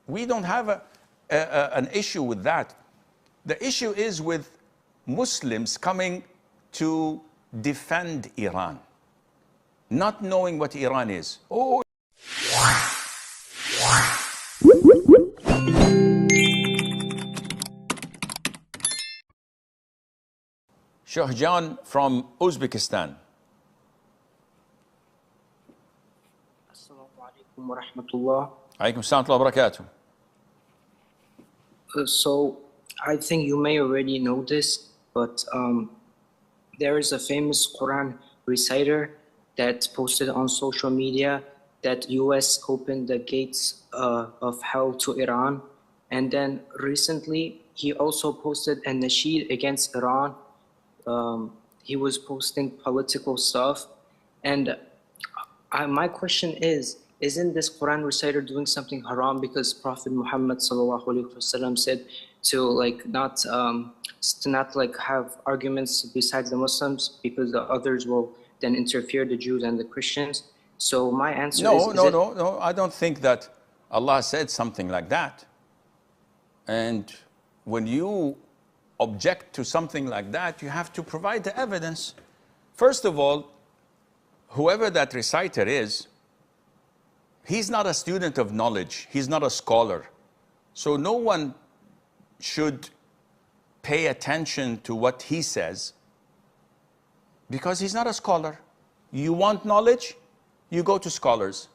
We don't have an issue with that. The issue is with Muslims coming to defend Iran, not knowing what Iran is. Oh, Sheikh John from Uzbekistan. Assalamu alaikum wa rahmatullah. Alaikum salam wa barakatuh. So I think you may already know this, but there is a famous Quran reciter that posted on social media that US opened the gates of hell to Iran. And then recently, he also posted a nasheed against Iran. He was posting political stuff. And my question is, isn't this Quran reciter doing something haram? Because Prophet Muhammad ﷺ said to not have arguments besides the Muslims, because the others will then interfere, the Jews and the Christians. So my answer is no. I don't think that Allah said something like that. And when you object to something like that, you have to provide the evidence. First of all, whoever that reciter is, he's not a student of knowledge. He's not a scholar. So no one should pay attention to what he says because he's not a scholar. You want knowledge? You go to scholars.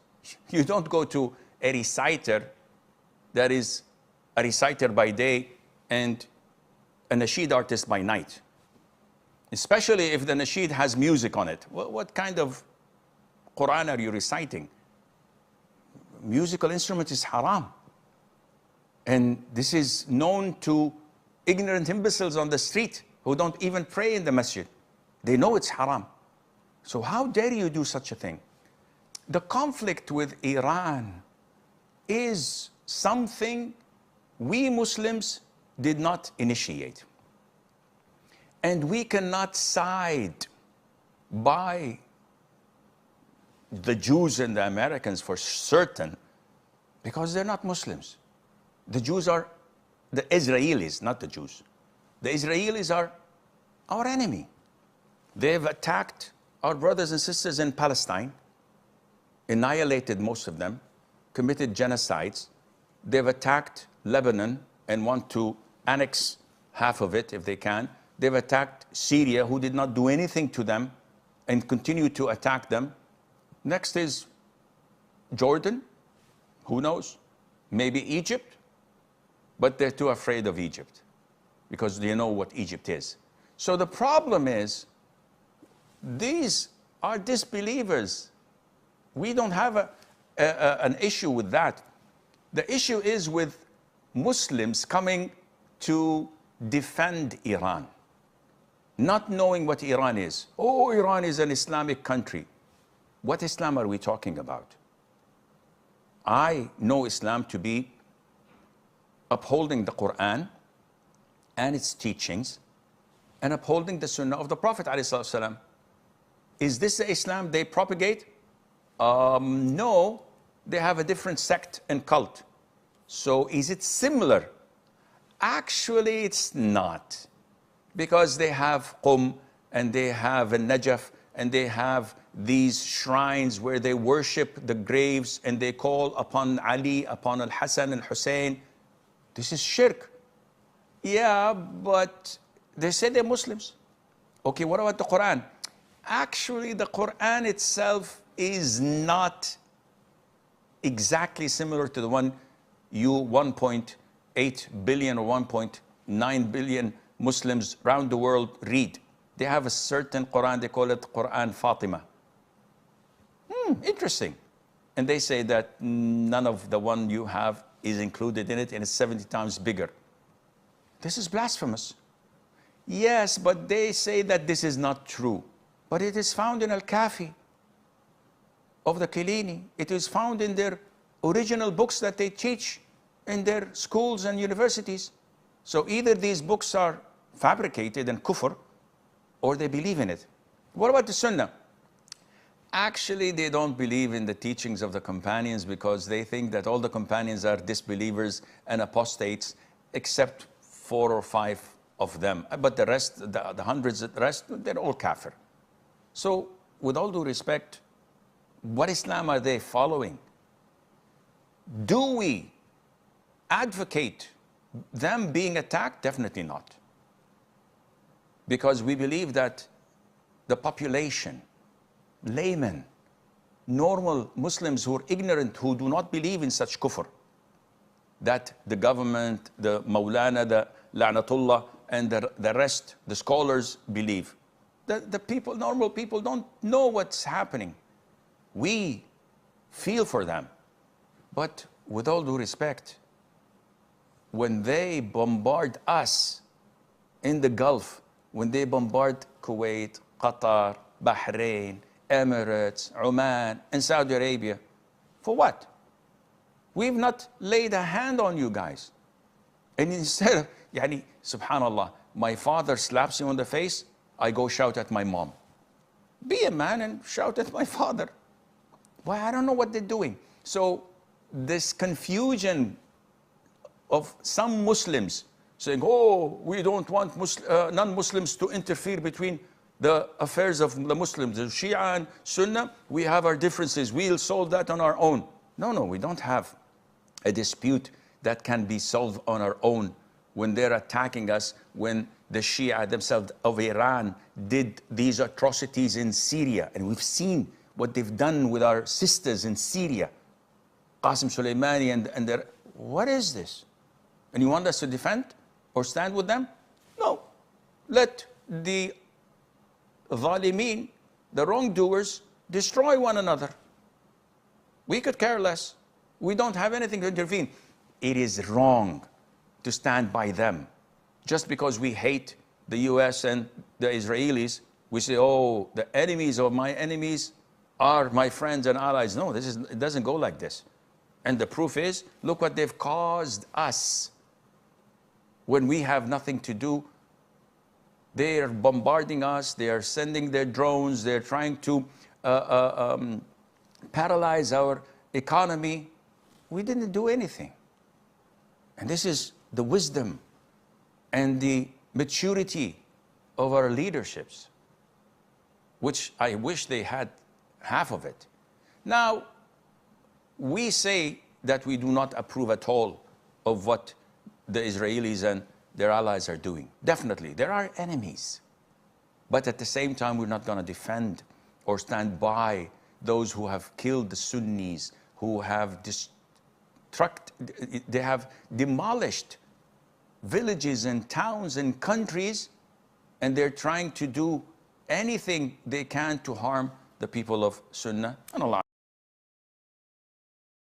You don't go to a reciter that is a reciter by day and a nasheed artist by night. Especially if the nasheed has music on it. What kind of Qur'an are you reciting? Musical instrument is haram. And this is known to ignorant imbeciles on the street who don't even pray in the masjid. They know it's haram. So how dare you do such a thing? The conflict with Iran is something we Muslims did not initiate. And we cannot side by the Jews and the Americans for certain, because they're not Muslims. The Jews are the Israelis, not the Jews. The Israelis are our enemy. They've attacked our brothers and sisters in Palestine, annihilated most of them, committed genocides. They've attacked Lebanon and want to annex half of it if they can. They've attacked Syria, who did not do anything to them, and continue to attack them. Next is Jordan, who knows? Maybe Egypt, but they're too afraid of Egypt because they know what Egypt is. So the problem is, these are disbelievers. We don't have an issue with that. The issue is with Muslims coming to defend Iran, not knowing what Iran is. Oh, Iran is an Islamic country. What Islam are we talking about? I know Islam to be upholding the Qur'an and its teachings and upholding the Sunnah of the Prophet ﷺ. Is this the Islam they propagate? No, they have a different sect and cult. So is it similar? Actually, it's not, because they have Qum and they have Najaf and they have these shrines where they worship the graves and they call upon Ali, upon Al-Hassan, Al-Hussein. This is shirk. Yeah, but they say they're Muslims. Okay, what about the Quran? Actually, the Quran itself is not exactly similar to the one you 1.8 billion or 1.9 billion Muslims around the world read. They have a certain Quran, they call it Quran Fatima. Interesting. And they say that none of the one you have is included in it, and it's 70 times bigger. This is blasphemous. Yes, but they say that this is not true. But it is found in Al-Kafi of the Kilini. It is found in their original books that they teach in their schools and universities. So either these books are fabricated and kufr, or they believe in it. What about the Sunnah? Actually, they don't believe in the teachings of the companions because they think that all the companions are disbelievers and apostates, except 4 or 5 of them. But the rest, the hundreds, the rest, they're all kafir. So, with all due respect, what Islam are they following? Do we advocate them being attacked? Definitely not. Because we believe that the population, laymen, normal Muslims who are ignorant, who do not believe in such kufr, that the government, the Maulana, the La'natullah, and the rest, the scholars believe. The people, normal people don't know what's happening. We feel for them. But with all due respect, when they bombard us in the Gulf, when they bombard Kuwait, Qatar, Bahrain, Emirates, Oman, and Saudi Arabia, for what? We've not laid a hand on you guys. And instead of, subhanallah, my father slaps you on the face, I go shout at my mom. Be a man and shout at my father. Why? I don't know what they're doing. So this confusion of some Muslims saying, oh, we don't want non-Muslims to interfere between the affairs of the Muslims, the Shia and Sunnah, we have our differences, we'll solve that on our own. No, we don't have a dispute that can be solved on our own when they're attacking us, when the Shia themselves of Iran did these atrocities in Syria, and we've seen what they've done with our sisters in Syria, Qasim Soleimani and their, what is this? And you want us to defend or stand with them? No. Let the Zalimeen, the wrongdoers, destroy one another. We could care less. We don't have anything to intervene. It is wrong to stand by them. Just because we hate the US and the Israelis, we say, oh, the enemies of my enemies are my friends and allies. No, it doesn't go like this. And the proof is, look what they've caused us. When we have nothing to do, they are bombarding us, they are sending their drones, they're trying to paralyze our economy. We didn't do anything. And this is the wisdom and the maturity of our leaderships, which I wish they had half of it. Now, we say that we do not approve at all of what the Israelis and their allies are doing. Definitely, there are enemies. But at the same time, we're not going to defend or stand by those who have killed the Sunnis, who have they have demolished villages and towns and countries, and they're trying to do anything they can to harm the people of Sunnah. And Allah